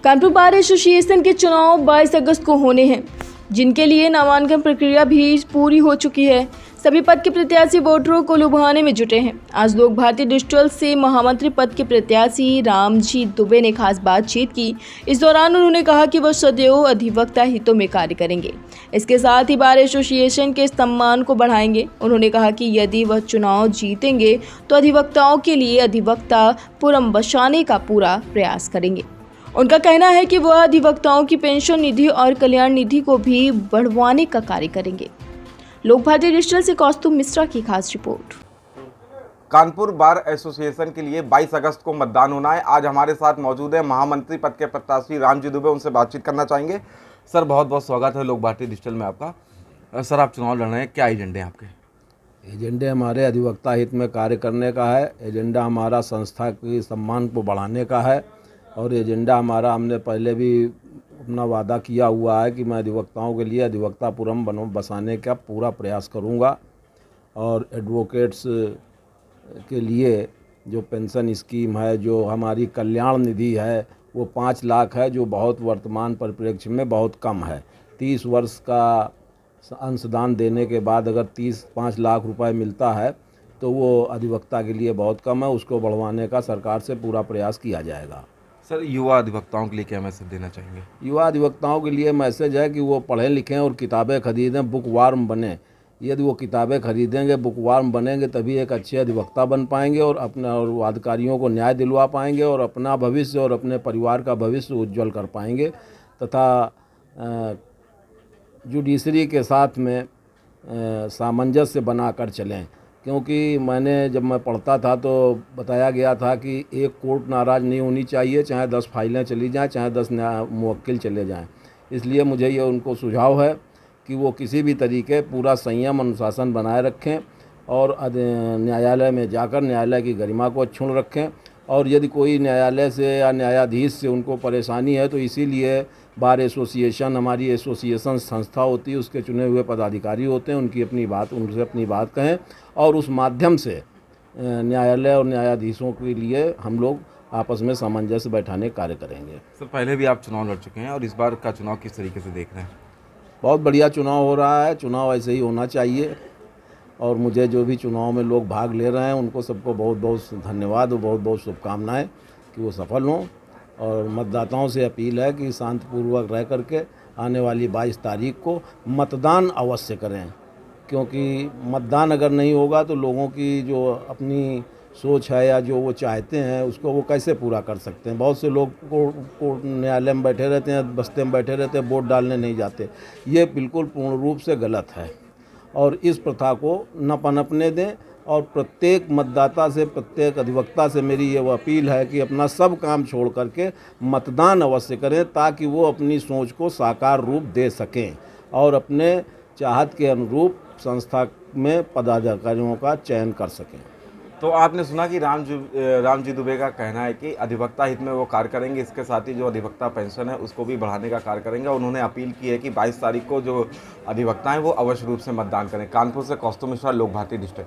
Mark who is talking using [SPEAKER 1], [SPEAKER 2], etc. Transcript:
[SPEAKER 1] Kanpur bar association के चुनाव 22 अगस्त को होने हैं, जिनके लिए नामांकन प्रक्रिया भी पूरी हो चुकी है। सभी पद के प्रत्याशी वोटरों को लुभाने में जुटे हैं। आज लोक भारती डिजिटल से महामंत्री पद के प्रत्याशी रामजी दुबे ने खास बातचीत की। इस दौरान उन्होंने कहा कि वह सदैव अधिवक्ता हितों में कार्य करेंगे। इसके साथ ही बार एसोसिएशन के सम्मान को बढ़ाएंगे। उन्होंने कहा कि यदि वह चुनाव जीतेंगे तो अधिवक्ताओं के लिए अधिवक्ता पुरम बसाने का पूरा प्रयास करेंगे। उनका कहना है कि वह अधिवक्ताओं की पेंशन निधि और कल्याण निधि को भी बढ़वाने का कार्य करेंगे। लोक भारती डिजिटल से कौस्तुभ मिश्रा की खास रिपोर्ट।
[SPEAKER 2] कानपुर बार एसोसिएशन के लिए 22 अगस्त को मतदान होना है। आज हमारे साथ मौजूद है महामंत्री पद के प्रत्याशी रामजी दुबे। उनसे बातचीत करना चाहेंगे। सर, बहुत बहुत स्वागत है लोक भारती डिजिटल में आपका। सर, आप चुनाव लड़ रहे हैं, क्या एजेंडे हैं आपके?
[SPEAKER 3] एजेंडे हमारे अधिवक्ता हित में कार्य करने का है। एजेंडा हमारा संस्था के सम्मान को बढ़ाने का है। और एजेंडा हमारा, हमने पहले भी अपना वादा किया हुआ है कि मैं अधिवक्ताओं के लिए अधिवक्तापुरम बसाने का पूरा प्रयास करूंगा। और एडवोकेट्स के लिए जो पेंशन स्कीम है, जो हमारी कल्याण निधि है, वो 5 लाख है, जो बहुत वर्तमान परिप्रेक्ष्य में बहुत कम है। 30 वर्ष का अंशदान देने के बाद अगर 5 लाख रुपए मिलता है तो वो अधिवक्ता के लिए बहुत कम है। उसको बढ़वाने का सरकार से पूरा प्रयास किया जाएगा।
[SPEAKER 2] सर, युवा अधिवक्ताओं के लिए क्या मैसेज देना चाहेंगे?
[SPEAKER 3] युवा अधिवक्ताओं के लिए मैसेज है कि वो पढ़ें लिखें और किताबें खरीदें, बुक वार्म बने। यदि वो किताबें खरीदेंगे, बुक वार्म बनेंगे, तभी एक अच्छे अधिवक्ता बन पाएंगे और अपने और वादकारियों को न्याय दिलवा पाएंगे और अपना भविष्य और अपने परिवार का भविष्य उज्जवल कर पाएंगे। तथा जुडिशरी के साथ में सामंजस्य बनाकर चलें। क्योंकि जब मैं पढ़ता था तो बताया गया था कि एक कोर्ट नाराज़ नहीं होनी चाहिए, चाहे 10 फाइलें चली जाएं, चाहे 10 मुवक्किल चले जाएं। इसलिए मुझे ये उनको सुझाव है कि वो किसी भी तरीके पूरा संयम अनुशासन बनाए रखें और न्यायालय में जाकर न्यायालय की गरिमा को अक्षुण्ण रखें। और यदि कोई न्यायालय से या न्यायाधीश से उनको परेशानी है तो इसीलिए बार एसोसिएशन, हमारी एसोसिएशन संस्था होती है, उसके चुने हुए पदाधिकारी होते हैं। उनसे अपनी बात कहें और उस माध्यम से न्यायालय और न्यायाधीशों के लिए हम लोग आपस में सामंजस्य बैठाने का कार्य करेंगे।
[SPEAKER 2] सर, पहले भी आप चुनाव लड़ चुके हैं और इस बार का चुनाव किस तरीके से देख रहे हैं?
[SPEAKER 3] बहुत बढ़िया चुनाव हो रहा है। चुनाव ऐसे ही होना चाहिए। और मुझे जो भी चुनाव में लोग भाग ले रहे हैं उनको सबको बहुत बहुत धन्यवाद और बहुत बहुत शुभकामनाएं कि वो सफल हों। और मतदाताओं से अपील है कि शांतिपूर्वक रह करके आने वाली 22 तारीख को मतदान अवश्य करें। क्योंकि मतदान अगर नहीं होगा तो लोगों की जो अपनी सोच है या जो वो चाहते हैं उसको वो कैसे पूरा कर सकते हैं। बहुत से लोग को न्यायालय में बैठे रहते हैं, बस्ते में बैठे रहते हैं, वोट डालने नहीं जाते। ये बिल्कुल पूर्ण रूप से गलत है और इस प्रथा को न पनपने दें। और प्रत्येक मतदाता से, प्रत्येक अधिवक्ता से मेरी ये अपील है कि अपना सब काम छोड़ करके मतदान अवश्य करें, ताकि वो अपनी सोच को साकार रूप दे सकें और अपने चाहत के अनुरूप संस्था में पदाधिकारियों का चयन कर सकें।
[SPEAKER 2] तो आपने सुना कि रामजी दुबे का कहना है कि अधिवक्ता हित में वो कार्य करेंगे। इसके साथ ही जो अधिवक्ता पेंशन है उसको भी बढ़ाने का कार्य करेंगे। उन्होंने अपील की है कि 22 तारीख को जो अधिवक्ता हैं वो अवश्य रूप से मतदान करें। कानपुर से कौस्तुभ मिश्रा, लोक भारती डिजिटल।